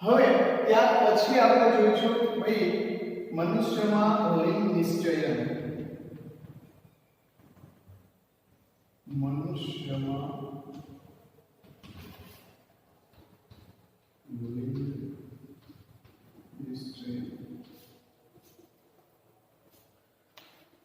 હવે ત્યાર પછી આપણે જોઈશું ભાઈ મનુષ્યમાં લિંગ નિશ્ચયન. મનુષ્યમાં લિંગ નિશ્ચયન.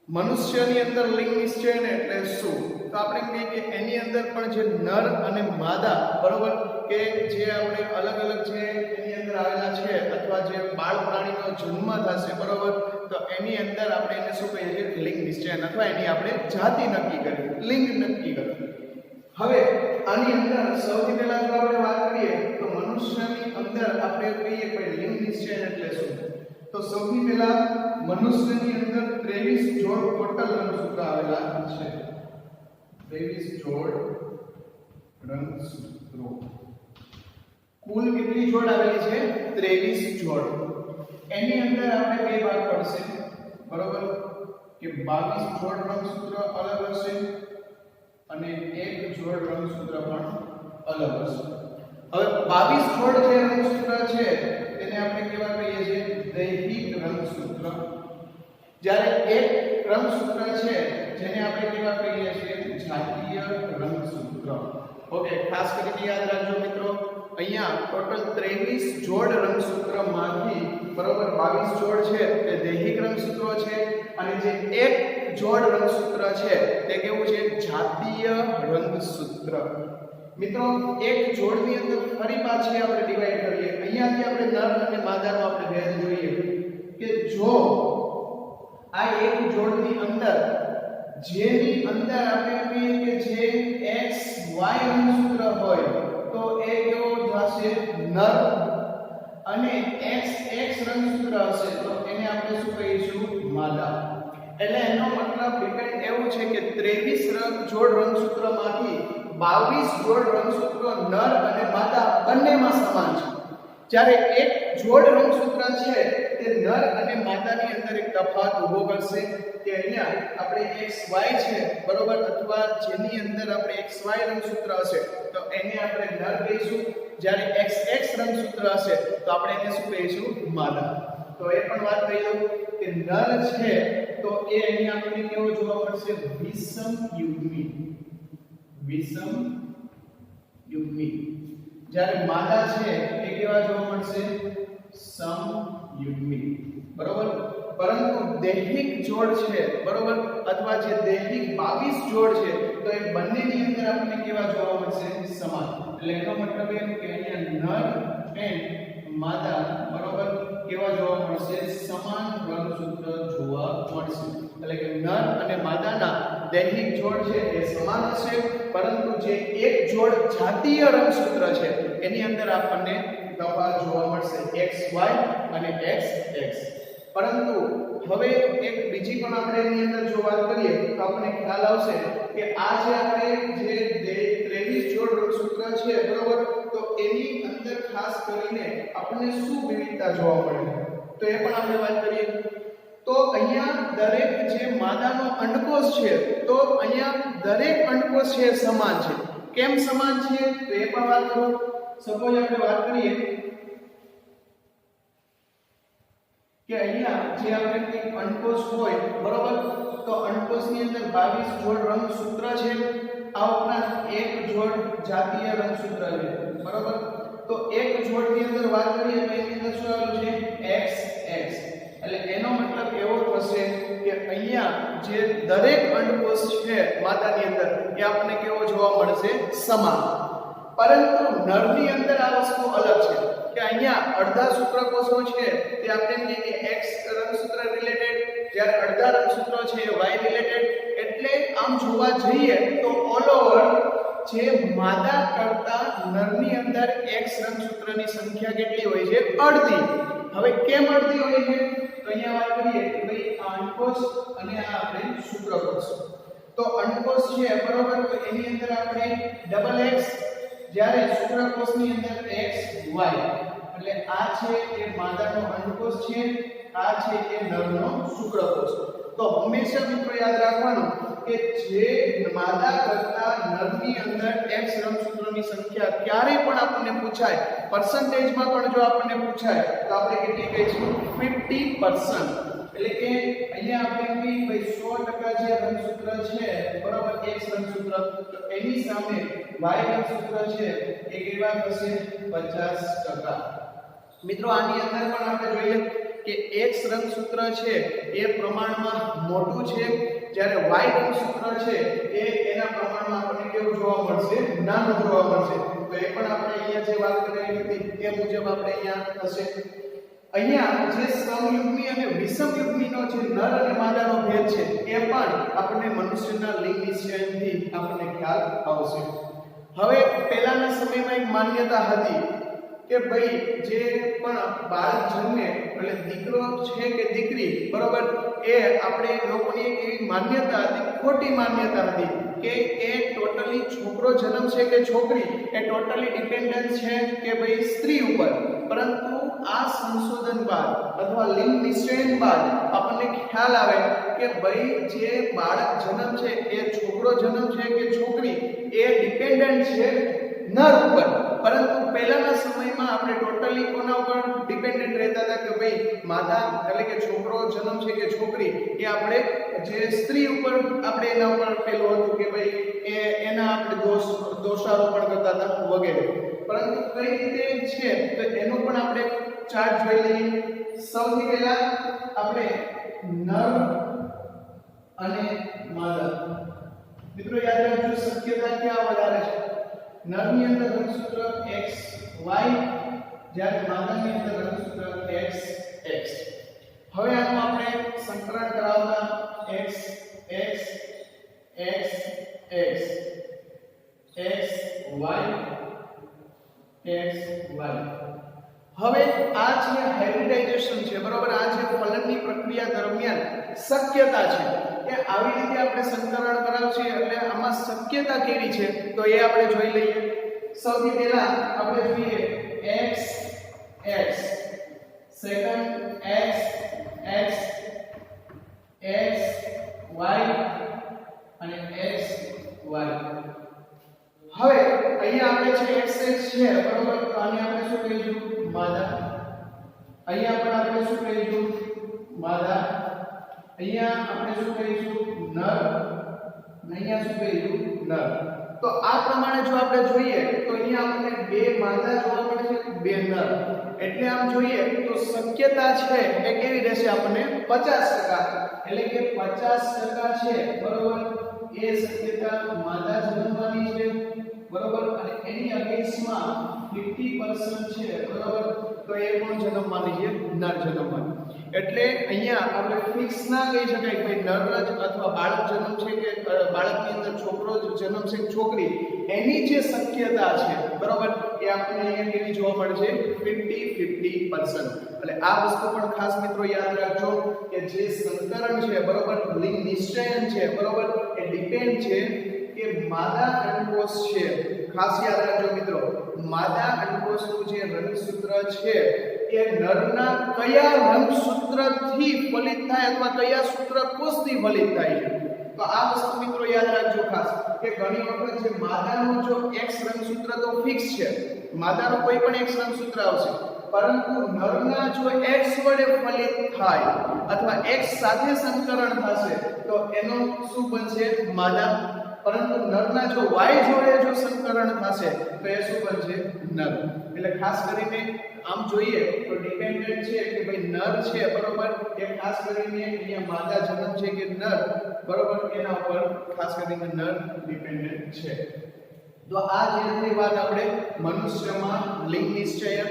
મનુષ્યની અંદર લિંગ નિશ્ચયન એટલે શું? તો આપણે કહીએ કે એની અંદર પણ જે નર અને માદા, બરોબર, કે જે આપણે અલગ અલગ જે એની અંદર આવેલા છે અથવા જે બાળ પ્રાણીનો જન્મ થશે, બરોબર, તો એની અંદર આપણે એને શું કહીએ છીએ? લિંગ નિશ્ચયન, અથવા એની આપણે જાતિ નક્કી કરવી, લિંગ નક્કી કરવી. હવે આની અંદર સૌથી પહેલા જો આપણે વાત કરીએ તો મનુષ્યની અંદર આપણે કહીએ કે લિંગ નિશ્ચયન એટલે શું? તો સૌથી પહેલા મનુષ્યની અંદર 23 જોડ ટોટલ રંગસૂત્ર આવેલા છે. 23 જોડ રંગસૂત્રો. કુલ કેટલી જોડ આવેલી છે? 23 જોડ. એની અંદર આપણે બે ભાગ પડશે, બરોબર, કે 22 જોડ રંગસૂત્ર અલગ હશે અને એક જોડ રંગસૂત્ર પણ અલગ હશે. હવે 22 જોડ જે રંગસૂત્ર છે તેને આપણે કેવા કહીએ છીએ? દૈહિક રંગસૂત્ર. જ્યારે એક રંગસૂત્ર છે જેને આપણે કેવા કહીએ છીએ? જાતીય રંગસૂત્ર. ઓકે, ખાસ કરીને યાદ રાખજો મિત્રો, અહીંયા ટોટલ 23 જોડ રંગસૂત્રમાંથી, બરોબર, 22 જોડ છે તે દૈહિક રંગસૂત્રો છે અને જે એક જોડ રંગસૂત્ર છે તે કેવું છે? જાતીય રંગસૂત્ર. મિત્રો, એક જોડની અંદર ફરી પાછી આપણે ડિવાઈડ કરીએ. અહીંયાથી આપણે નર અને માદાનો આપણે ભેદ જોઈએ કે જો આ એક જોડની અંદર જેની અંદર આપણે કહીએ કે જે x y રંગસૂત્ર હોય તો એ કેવો થશે? નર. અને x x રંગસૂત્ર હશે તો એને આપણે શું કહીશું? માદા. એટલે એનો મતલબ ડિપેન્ડ એવું છે કે 23 જોડ રંગસૂત્રમાંથી 22 જોડ રંગસૂત્રો નર અને માદા બંનેમાં સમાન છે. જ્યારે એક જોડ રંગસૂત્ર છે તે નર અને માદાની અંદર એક તફાવત ઊભો કરશે કે અહીંયા આપણે XY છે, બરોબર, અથવા જેની અંદર આપણે XY રંગસૂત્ર હશે તો એને આપણે નર કહીશું, જ્યારે XX રંગસૂત્ર હશે તો આપણે એને શું કહીશું? માદા. તો એ પણ વાત કહી દઉં કે નર છે તો એ અહીંયા આપણને કેવો જોવા મળશે? વિષમ યુગ્મી. વિષમ યુગ્મી. જ્યારે માદા છે એ કેવા જોવા મળશે? સમયુગ્મી. બરોબર. પરંતુ દૈહિક જોડ છે, બરોબર, અથવા જે દૈહિક 22 જોડ છે તો એ બંનેની અંદર આપણને કેવા જોવા મળશે? સમાન. એટલે એનો મતલબ એમ કે અહીંયા નર એન્ડ માદા, બરોબર, કેવા જોવા મળશે? સમાન રંગસૂત્ર જોવા મળશે. એટલે કે નર અને માદાના દૈહિક જોડ છે એ સમાન હશે, પરંતુ જે એક જોડ જાતીય રંગસૂત્ર છે એની અંદર આપણને તફાવત જોવા મળશે, XY અને XX. પરંતુ હવે એક બીજી પણ આપણે એની અંદર જો વાત કરીએ તો આપણને ખ્યાલ આવશે કે આ જે આપણે જે 23 જોડ રંગસૂત્ર છે, બરોબર, તો એની અંદર ખાસ કરીને આપણને શું વિવિધતા જોવા મળે તો એ પણ આપણે વાત કરીએ. તો અહીંયા દરેક જે માદાનો અંડકોષ છે તો અહીંયા દરેક અંડકોષ છે સમાન છે. કેમ સમાન છે તો એ પણ વાત કરું. સપોઝ આપણે વાત કરીએ કે અહીંયા જે આપણે એક અંડકોષ હોય, બરોબર, તો અંડકોષની અંદર 22 જોડ રંગસૂત્ર છે, આ ઉપરાંત એક જોડ જાતીય રંગસૂત્ર છે, બરોબર. તો એક જોડની અંદર વાત કરીએ તો એની અંદર શું આવેલું છે? XX. એટલે એનો મતલબ એવો થશે કે અહીંયા જે દરેક અંડકોષ છે માદાની અંદર એ આપણને કેવો જોવા મળશે? સમાન. પરંતુ નરની અંદર આ વસ્તુ અલગ છે કે અહીંયા અડધા શુક્રકોષો છે તે આપણે કહીએ કે X રંગસૂત્ર રિલેટેડ, જ્યારે અડધા રંગસૂત્રો છે Y રિલેટેડ. એટલે આમ જોવા જઈએ તો ઓલ ઓવર જે માદા કરતા નરની અંદર X રંગસૂત્રની સંખ્યા કેટલી હોય છે? અડધી. હવે કેમ અડધી હોય છે તો અહીંયા વાત કરીએ કે ભાઈ આ અંડકોષ અને આ આપણે શુક્રકોષ. તો અંડકોષ છે, બરોબર, તો એની અંદર આપણે ડબલ X, જ્યારે શુક્રકોષની અંદર XY. એટલે આ છે એ માદાનો અંડકોષ છે, આ છે એ નરનો શુક્રકોષ. તો હંમેશા મિત્રો યાદ રાખવાનું કે જે માદા કરતા નરની અંદર X રંગસૂત્રોની સંખ્યા ક્યારેય પણ આપણને પૂછાય, પર્સન્ટેજમાં પણ જો આપણને પૂછાય તો આપણે કેટલી કહીશું 50%. એટલે કે અહીંયા આપણે એમ કહીએ ભાઈ 100% જે રંગસૂત્ર છે બરોબર X રંગસૂત્ર, તો એની સામે Y રંગસૂત્ર છે એ કેવા થશે 50%. મિત્રો આની અંદર પણ આપણે જોઈએ કે X રંગસૂત્ર છે એ પ્રમાણમાં મોટું છે, જ્યારે Y રંગસૂત્ર છે એ એના પ્રમાણમાં આપણને કેવું જોવા મળશે, નાનું જોવા મળશે. તો એ પણ આપણે અહીંયા જે વાત કરેલી હતી એ મુજબ આપણે અહીંયા થશે. અહીંયા જે સમયુગ્મી અને વિષમયુગ્મીનો જે નર અને માદાનો ભેદ છે એ પણ આપણને મનુષ્યના લિંગ નિશ્ચયથી આપણને ખ્યાલ આવશે. હવે પહેલાના સમયમાં એક માન્યતા હતી કે ભાઈ જે પણ બાળક જન્મે એટલે દીકરો છે કે દીકરી બરોબર, એ આપણે લોકોની એક એવી માન્યતા હતી, ખોટી માન્યતા હતી કે એ ટોટલી છોકરો જન્મશે કે છોકરી એ ટોટલી ડિપેન્ડન્ટ છે કે ભાઈ સ્ત્રી ઉપર. પરંતુ આ સંશોધન બાદ અથવા લિંગ નિશ્ચયન બાદ આપણને ખ્યાલ આવે કે ભાઈ જે બાળક જન્મ છે એ છોકરો જન્મ છે કે છોકરી એ ડિપેન્ડન્ટ છે નર ઉપર. પરંતુ પહેલાના સમયમાં આપણે ટોટલી કોના ઉપર ડિપેન્ડન્ટ રહેતા હતા કે ભાઈ માતા એટલે કે છોકરો જન્મ છે કે છોકરી એ આપણે જે સ્ત્રી ઉપર આપણે એના ઉપર પેલું હતું કે ભાઈ એના આપણે દોષારોપણ કરતા હતા વગેરે. પરંતુ કઈ રીતે છે તો એનું પણ આપણે ચાર્ટ જોઈ લઈએ. સૌથી પહેલા આપણે નર અને માદા. મિત્રો યાદ રાખજો શક્યતા ક્યાં વધારે છે, નરની અંદર રંગસૂત્ર XY, જ્યારે માદાની અંદર રંગસૂત્ર XX. હવે આનું આપણે સંકલન કરાવતા X X X X X Y X Y. હવે આ જે હાઇબ્રિડાઇઝેશન છે બરોબર, આ જે ફલનની પ્રક્રિયા દરમિયાન શક્યતા છે કે આવી રીતે આપણે સંકલન કરાવશે એટલે આમાં શક્યતા કેવી છે તો એ આપણે જોઈ લઈએ. સૌથી પહેલા આપણે જોઈએ X X, second X X X Y અને X Y. હવે અહીંયા આપણે છે XX છે બરોબર, તો આને આપણે શું કહીશું માદા. અહીંયા પણ આપણે શું કહીશું માદા. અહીંયા આપણે શું કહીશું નર, અહીંયા શું કહીશું નર. તો આ પ્રમાણે જો આપણે જોઈએ તો અહીંયા આપણને બે માદા જોવા મળે છે, બે નર. એટલે આમ જોઈએ તો શક્યતા છે એ કેવી રહેશે આપણને 50%. એટલે કે 50% છે બરોબર એ શક્યતા માદા જન્મવાની છે બરોબર, અને એની અગેન્સ્ટમાં 50% છે બરોબર, તો એ પણ જન્મવાની છે નર જન્મવાની. એટલે અહીંયા આપણે ફિક્સ ના કહી શકાય કે ભાઈ નર જ અથવા બાળક જન્મ છે કે બાળકની અંદર છોકરો જન્મ છે કે છોકરી, એની જે શક્યતા છે બરોબર એ આપણને અહીંયા કેવી જોવા મળે છે 50-50%. એટલે આ વસ્તુ પણ ખાસ મિત્રો યાદ રાખજો કે જે સંકરણ છે બરોબર, લિંગ નિશ્ચયન છે બરોબર, એ ડિપેન્ડ છે કે માદા અંડકોષ છે. ખાસ યાદ રાખજો મિત્રો, માદા અંડકોષનું જે રંગસૂત્ર છે એ નરના કયા રંગસૂત્રથી ફલિત થાય અથવા કયા સૂત્રકોષથી ફલિત થાય છે. તો આ વસ્તુ મિત્રો યાદ રાખજો ખાસ કે ઘણી વખત જે માદાનો જો X રંગસૂત્ર તો ફિક્સ છે, માદાનો કોઈ પણ X રંગસૂત્ર આવશે, પરંતુ નરના જો X વડે ફલિત થાય અથવા X સાથે સંકરણ થશે તો એનો શું બનશે માદા. પરંતુ નરના જો Y જોડે જો સંકરણ થશે તો એ શું બનશે નર. એટલે ખાસ કરીને આમ જોઈએ તો ડિપેન્ડન્ટ છે કે ભાઈ નર છે બરોબર, એ ખાસ કરીને અહીંયા માદા જન્મ છે કે નર બરોબર, એના ઉપર ખાસ કરીને નર ડિપેન્ડન્ટ છે. તો આ જે રીતે વાત આપણે મનુષ્યમાં લિંગ નિશ્ચયન.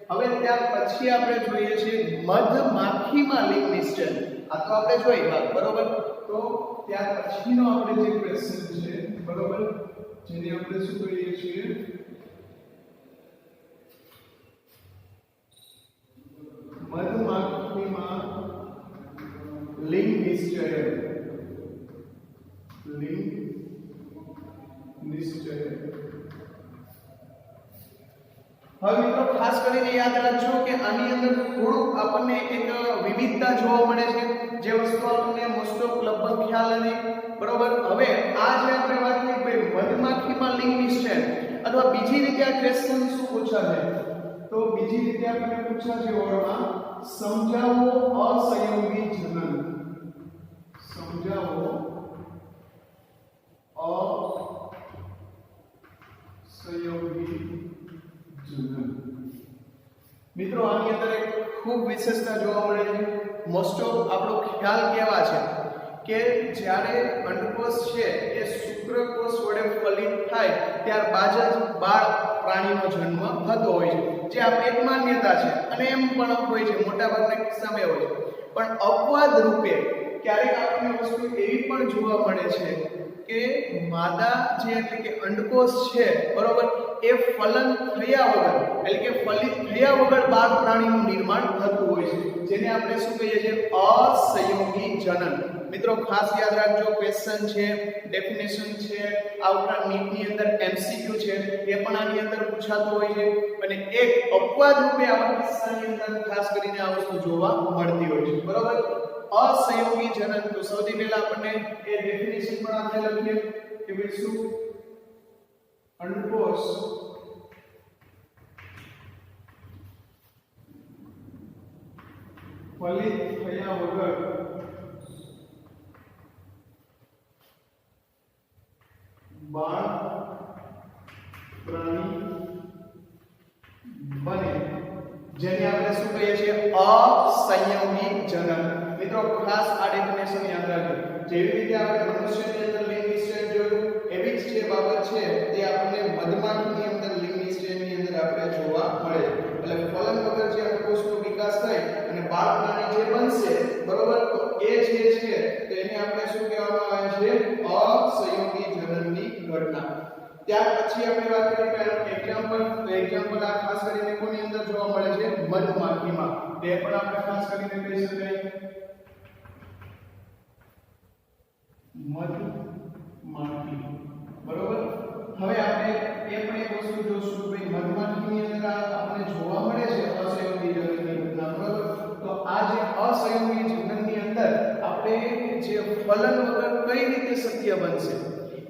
હવે ત્યાર પછી આપણે જોઈએ છે મધમાખીમાં લિંગ નિશ્ચયન. આ તો આપણે જોઈ વાત બરોબર. તો ત્યાર પછીનો આપણે જે ક્વેશ્ચન છે બરોબર, જેને આપણે શું કહીએ છીએ મધમાખીમાં લિંગ નિશ્ચયન. લિંગ નિશ્ચયન. હવે મિત્રો ખાસ કરીને યાદ રાખજો કે આની અંદર થોડુંક આપણને એક વિવિધતા જોવા મળે છે, જે વસ્તુ આપણને મોસ્ટ ઓફ લગભગ ખ્યાલ નથી, બરોબર. હવે આ જે આપણે વાત કરી ભાઈ મધમાખીમાં લિંગની સ્ટ્રેન્થ, અથવા બીજી રીતે આ ક્વેશ્ચન શું પૂછાશે, તો બીજી રીતે આપણને પૂછાશે ઓળમાં સમજાવો અસહયોગી જનન. સમજાવો અસહયોગી જનન. મિત્રો આની અંદર એક ખૂબ વિશેષતા જોવા મળે છે. મોસ્ટ ઓફ આપણો ખ્યાલ કેવા છે કે જ્યારે અંડકોષ છે એ શુક્રકોષ વડે ફલિત થાય ત્યારબાદ જ બાળ પ્રાણીનો જન્મ થતો હોય છે, જે આપણે એક માન્યતા છે અને એમ પણ હોય છે, મોટાભાગના કિસ્સામાં હોય છે. પણ અપવાદ રૂપે ક્યારેક આપણને વસ્તુ એવી પણ જોવા મળે છે કે માદા જે એટલે કે અંડકોષ છે, બરોબર, એ ફલન થયા વગર એટલે કે ફલિત થયા વગર બાળ પ્રાણીનું નિર્માણ થતું હોય છે, જેને આપણે શું કહીએ છીએ, અસહયોગી જનન. મિત્રો ખાસ યાદ રાખજો, ક્વેશ્ચન છે, ડેફિનેશન છે, આ ઉપરાંત નીટની અંદર એમસીક્યુ છે, એ પણ આની અંદર પૂછાતું હોય છે. અને એક અપવાદ રૂપે આવા કિસ્સાની અંદર ખાસ કરીને આ વસ્તુ જોવા મળતી હોય છે, બરોબર. અસહયોગી જનન, તો સૌથી પહેલા આપણને એ ડેફિનેશન પણ આપણે લખીએ કે ભાઈ શું અંડકોષ ફલિત થયા વગર બાળ પ્રાણી બને, જેને આપણે શું કહીએ છીએ, અસંયોગી જનન. મિત્રો ખાસ આ ડેફિનેશન યાદ રાખજો. જેવી રીતે આપણે મનુષ્યની અંદર લિંગની સ્ટ્રેન્થ જોયું, એવી જ જે બાબત છે તે આપણને મધમાખીની અંદર લિંગની સ્ટ્રેન્થની અંદર આપણે જોવા મળે. એટલે ફલન વગર જે અંડકોષનો વિકાસ થાય અને બાળ પ્રાણી જે બનશે, બરોબર, તો એ જે છે તેને આપણે શું કહેવામાં આવે છે, અસંયોગી જનનની ઘટના. ત્યાર પછી આપણે વાત કરીએ કે એક્ઝામ્પલ, તો એક્ઝામ્પલ આ ખાસ કરીને કોની અંદર જોવા મળે છે, મધમાખીમાં. તે પણ આપણે ખાસ કરીને કહી શકાય મધમાખી, બરોબર. હવે આપણે એ પણ એક વસ્તુ જોશું કે ભાઈ મધમાખીની અંદર આપણને જોવા મળે છે અસહયોગી જનનની ઘટના, બરોબર. તો આ જે અસહયોગી જનનની અંદર આપણે જે ફલન વગર કઈ રીતે શક્ય બનશે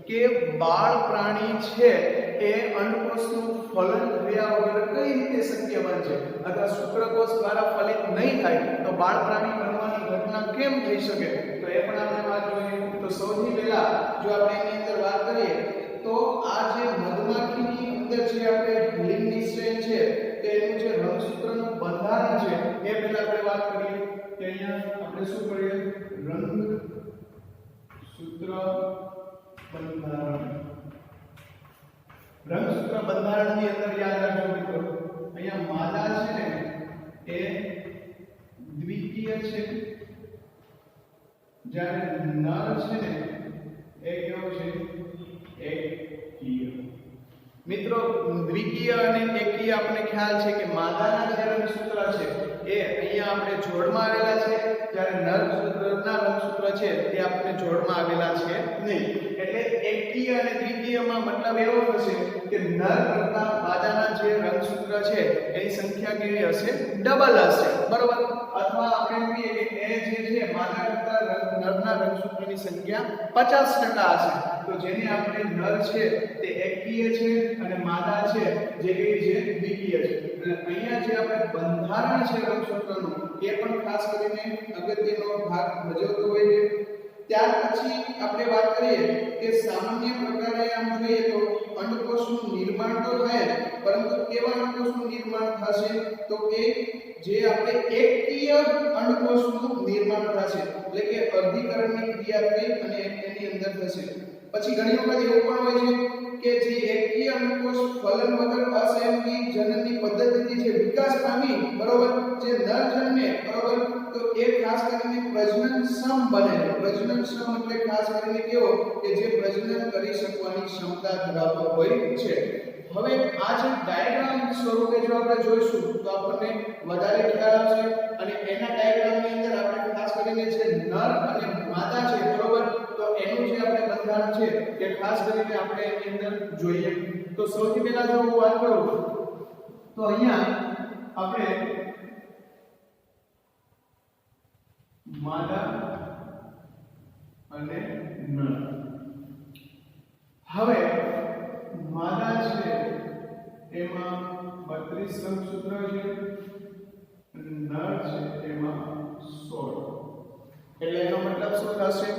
કે બાળ પ્રાણી છે એ અંડકોષનું ફલન થયા વગર કઈ રીતે શક્ય બનશે, અથવા શુક્રકોષ દ્વારા ફલિત નહીં થાય તો બાળ પ્રાણી બનવાની ઘટના કેમ થઈ શકે, તો એ પણ આપણે વાત જોઈએ. તો સૌથી પહેલા જો આપણે એની અંદર વાત કરીએ તો આ જે મધમાખીની અંદર જે આપણે લિંગની સ્ટ્રેન્થ છે તેનું જે રંગસૂત્રનું બંધારણ છે એ પહેલા આપણે વાત કરીએ કે અહીંયા આપણે શું કરીએ, રંગસૂત્ર બંધારણ. રંગસૂત્ર બંધારણની અંદર યાદ રાખજો મિત્રો, અહીંયા માદા છે ને એ દ્વિકીય છે, જ્યારે નર છે ને એ કેવો છે, એકકીય. મિત્રો દ્વિકીય અને એકકીય આપણને ખ્યાલ છે કે માદાના જે રંગસૂત્ર છે એ અહીંયા આપણે જોડમાં આવેલા છે, જ્યારે નરના રંગસૂત્ર છે તે આપણે જોડમાં આવેલા છે નહીં. એટલે એકકીય અને દ્વિકીયમાં મતલબ એવો થશે કે નર કરતા માદાના જે રંગસૂત્ર છે એની સંખ્યા કેવી હશે, ડબલ હશે, બરોબર. અથવા આપણે કહીએ કે એ જે છે માદા કરતા નરના રંગસૂત્રની સંખ્યા 50% હશે, તો જેને આપણે નર છે તે એકકીય છે અને માદા છે જે કેવી છે, દ્વિકીય છે. એટલે અહીંયા જે આપણે બંધારણ છે રંગસૂત્રનું એ પણ ખાસ કરીને અગત્યનો ભાગ ભજવતો હોય છે. ત્યાર પછી આપણે વાત કરીએ કે સામાન્ય પ્રકારે આમ જોઈએ તો અંડકોષનું નિર્માણ તો થાય, પરંતુ કેવા અંડકોષનું નિર્માણ થશે, તો કે જે આપણે એકકીય અંડકોષનું નિર્માણ થશે, એટલે કે અર્ધીકરણની ક્રિયા થઈ અને એની અંદર થશે. પછી ઘણી વખત એવું પણ હોય છે કે જે એકકીય અંડકોષ ફલન વગર અસહયોગી જનનની પદ્ધતિથી જે વિકાસ પામી, બરોબર, જે નર જન્મે, બરોબર, તો એ ખાસ કરીને પ્રજનનક્ષમ બને. પ્રજનનક્ષમ એટલે ખાસ કરીને કેવો કે જે પ્રજનન કરી શકવાની ક્ષમતા ધરાવતો હોય છે. હવે આ જે ડાયાગ્રામ સ્વરૂપે જો આપણે જોઈશું તો આપણને વધારે ખ્યાલ આવશે અને એના ડાયાગ્રામની અંદર આપણે ખાસ કરીને જે નર અને માદા છે, બરોબર, તો એનું જે આપણે બંધારણ છે કે ખાસ કરીને આપણે એની અંદર જોઈએ. તો સૌથી પહેલા જો હું વાત કરું તો અહીંયા આપણે માદા અને નર. હવે માદા છે એમાં 32 રંગસૂત્ર છે, નર છે એમાં 16. એટલે એનો મતલબ શું થશે?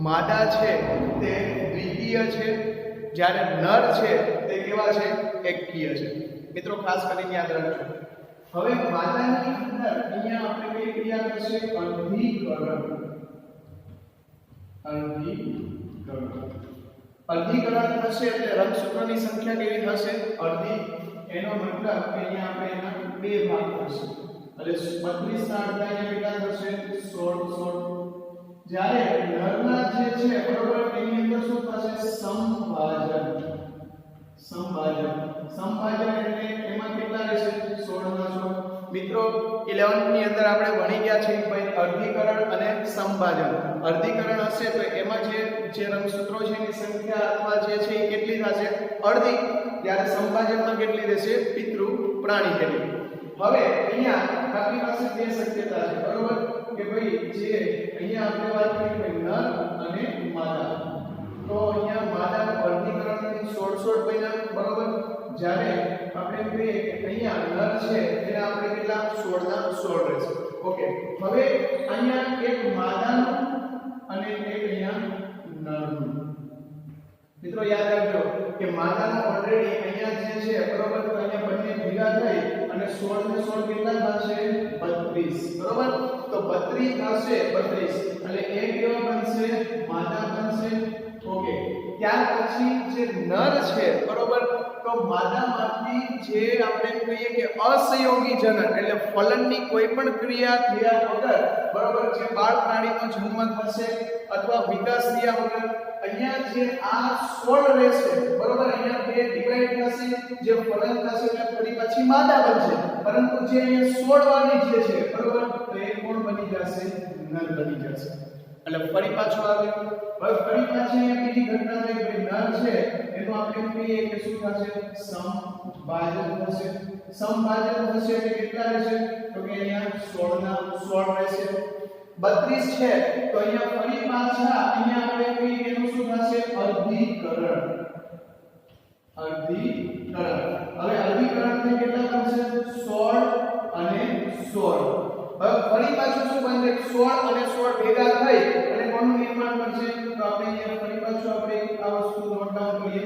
માદા છે તે દ્વિતીય છે, જ્યારે નર છે તે કેવા છે? એકકીય છે. મિત્રો ખાસ કરીને યાદ રાખજો. હવે માદાની અંદર અહીંયા આપણે કઈ ક્રિયા થશે? અર્ધીકરણ. અર્ધીકરણ થશે એટલે રંગસૂત્રની સંખ્યા કેવી થશે? અર્ધી. એનો મતલબ કે અહીંયા આપણે એના બે ભાગ થશે. એટલે 32 ના અડધા અહીંયા કેટલા થશે? 16. જ્યારે નરના જે છે બરોબર એની અંદર શું થશે? સમભાજન. એટલે એમાં કેટલા રહેશે? 16 ના 16. મિત્રો 11th ની અંદર આપણે ભણી ગયા છે ભાઈ અર્ધીકરણ અને સમભાજન. અર્ધીકરણ હશે તો એમાં જે રંગસૂત્રો છે એની સંખ્યા અથવા જે છે એ કેટલી થશે? અડધી. ત્યારે સંભાજનમાં કેટલી રહેશે? પિતૃ પ્રાણી કેટલી. હવે અહીંયા આપણી પાસે બે શક્યતા છે બરોબર કે ભાઈ જે અહીંયા આપણે વાત કરી ભાઈ નર અને માદા. તો અહીંયા માદાનું અર્ધીકરણથી 16 બન્યા બરોબર. જ્યારે આપણે કહીએ કે અહીંયા નર છે એને આપણે કેટલા? 16 ના 16 રહેશે. ઓકે. હવે અહીંયા એક માદાનું અને એક અહીંયા નરનું. મિત્રો યાદ રાખજો કે માદાનું ઓલરેડી અહીંયા જે છે બરોબર તો અહીંયા બંને ભેગા થઈ અને 16 ને 16 કેટલા થશે? 32 બરોબર. તો 32 થશે 32 એટલે એક કેવો બનશે? માદા બનશે. ઓકે. ત્યાર પછી જે નર છે બરોબર તો માદામાંથી જે આપણે કહીએ કે અસહયોગી જનન એટલે ફલનની કોઈ પણ ક્રિયા થયા વગર બરોબર જે બાળ પ્રાણીનો જન્મ થશે અથવા વિકાસ થયા વગર અહીંયા જે આ 16 રહેશે બરોબર અહીંયા બે ડિવાઈડ થશે જે ફલન થશે એટલે ફરી પછી માદા બનશે. પરંતુ જે અહીંયા 16 વાળી જે છે બરોબર તો એ કોણ બની જશે? નર બની જશે. એટલે ફરી પાછો આવે. હવે ફરી પાછી અહીંયા બીજી ઘટના થઈ કે નર છે એનો આપણે કહીએ કે શું થશે? સમભાજન થશે. સમભાજન થશે એટલે કેટલા રહેશે? તો કે અહીંયા 16 ના 16 રહેશે. 32 છે તો અહીંયા ફરી પાછા અહીંયા આપણે કહીએ કે એનું શું થશે? અર્ધીકરણ. હવે અર્ધીકરણથી કેટલા બનશે? 16 અને 16. હવે ફરી પાછું શું બનશે? 16 અને 16 ભેગા થઈ અને કોનું નિર્માણ કરશે? તો આપણે અહીંયા ફરી પાછું આપણે આ વસ્તુ નોટ ડાઉન કરીએ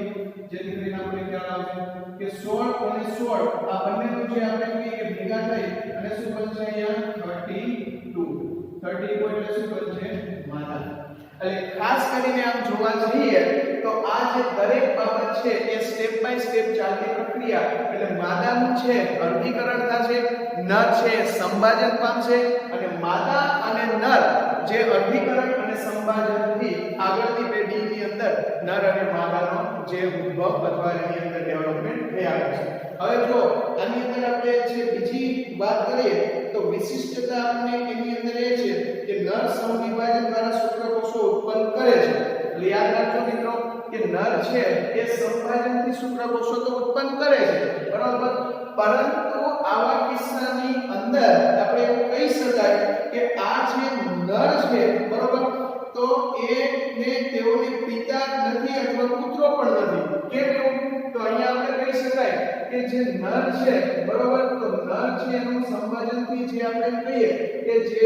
જેથી કરીને આપણે ખ્યાલ આવે કે 16 અને 16 આ બંનેનું જે આપણે કહીએ કે ભેગા થઈ અને શું બનશે? અહીંયા 32 એટલે શું બનશે? માદા. એટલે ખાસ કરીને આમ જોવા જઈએ તો આ જે દરેક બાબત છે એ સ્ટેપ બાય સ્ટેપ ચાલતી પ્રક્રિયા. એટલે માદાનું છે અર્ધીકરણ થશે, નર છે સંભાજન પામશે અને માદા અને નર જે અર્ધીકરણ અને સંભાજનથી આગળની પેઢીની અંદર નર અને માદાનો જે ઉદ્ભવ અથવા એની અંદર ડેવલપમેન્ટ થયા છે. હવે જો આની અંદર આપણે જે બીજી વાત કરીએ તો વિશિષ્ટતા આપણે એની અંદર એ છે કે નર સમવિભાજન દ્વારા શુક્રકોષો ઉત્પન્ન કરે છે. એટલે યાદ રાખજો મિત્રો કે નર છે એ સંભાજનથી શુક્રકોષો તો ઉત્પન્ન કરે છે બરાબર. પરંતુ આવા કિસ્સાની અંદર આપણે એવું કહી શકાય કે આ જે નર છે બરાબર તો એને તેઓને પિતા નથી અથવા પુત્રો પણ નથી. કેમ એવું? તો અહીંયા આપણે કહી શકાય કે જે નર છે બરાબર તો નર છે એનું સંભાજનથી જે આપણે કહીએ કે જે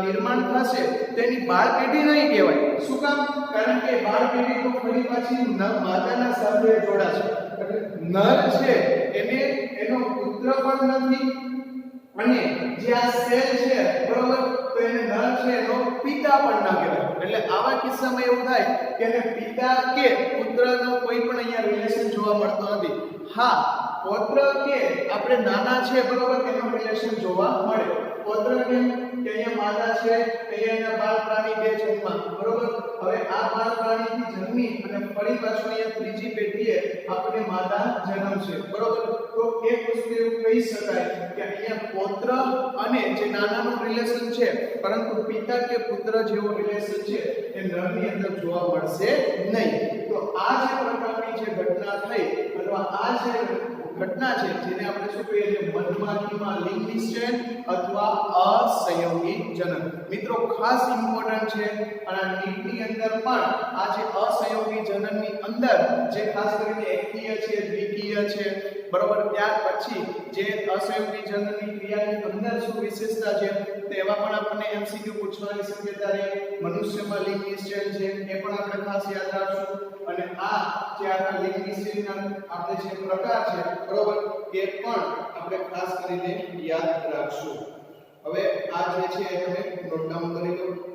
નિર્માણ થશે તેની બાળ પેઢી નહીં કહેવાય. શું કામ? કારણ કે બાળ પેઢી તો ફરી પાછી માતાના સાથે જોડાશે. એટલે નર છે એને એનો પુત્ર પણ નથી અને જે આ સેલ છે બરાબર તો એને નર છે એનો પિતા પણ ના કહેવાય. એટલે આવા કિસ્સામાં એવું થાય કે એને પિતા કે પુત્રનો કોઈ પણ અહીંયા રિલેશન જોવા મળતો નથી. હા, પૌત્ર કે આપણે નાના છે બરોબર એનો રિલેશન જોવા મળે. પૌત્ર કેમ કે અહીંયા માતા છે અહીંયા એના બાળ પ્રાણી બે જન્મા બરોબર. હવે આ બાળ પ્રાણીથી જન્મી અને ફરી પાછું અહીંયા ત્રીજી પેઢીએ આપણે માતા જન્મશે બરોબર. તો એક વસ્તુ એવું કહી શકાય કે અહીંયા પૌત્ર અને જે નાનાનું રિલેશન છે પરંતુ પિતા કે પુત્ર જેવો રિલેશન છે એ નરની અંદર જોવા મળશે નહીં. તો આ જે પ્રકારની જે ઘટના થઈ અથવા આ જે ઘટના છે જેને આપણે શું કહીએ છીએ મધમાખીમાં લિંગ નિષેચન અથવા અસંયોગી જનન. મિત્રો ખાસ ઇમ્પોર્ટન્ટ છે અને નીટની અંદર પણ આ જે અસંયોગી જનનની અંદર જે ખાસ કરીને એકકીય છે દ્વિકીય છે બરોબર, ત્યાર પછી જે અસંયોગી જનનની ક્રિયાની અંદર શું વિશેષતા છે તેવા પણ આપણને એમસીક્યુ પૂછવાની શક્યતા રહે. મનુષ્યમાં લિંગ નિષેચન છે એ પણ આપણે ખાસ યાદ રાખશું અને આ જે આપણા લિંગ નિષેચનના આપણે જે પ્રકાર છે બરોબર એ પણ આપણે ખાસ કરીને યાદ રાખશું. હવે આ જે છે તમે નોટ ડાઉન કરી લો.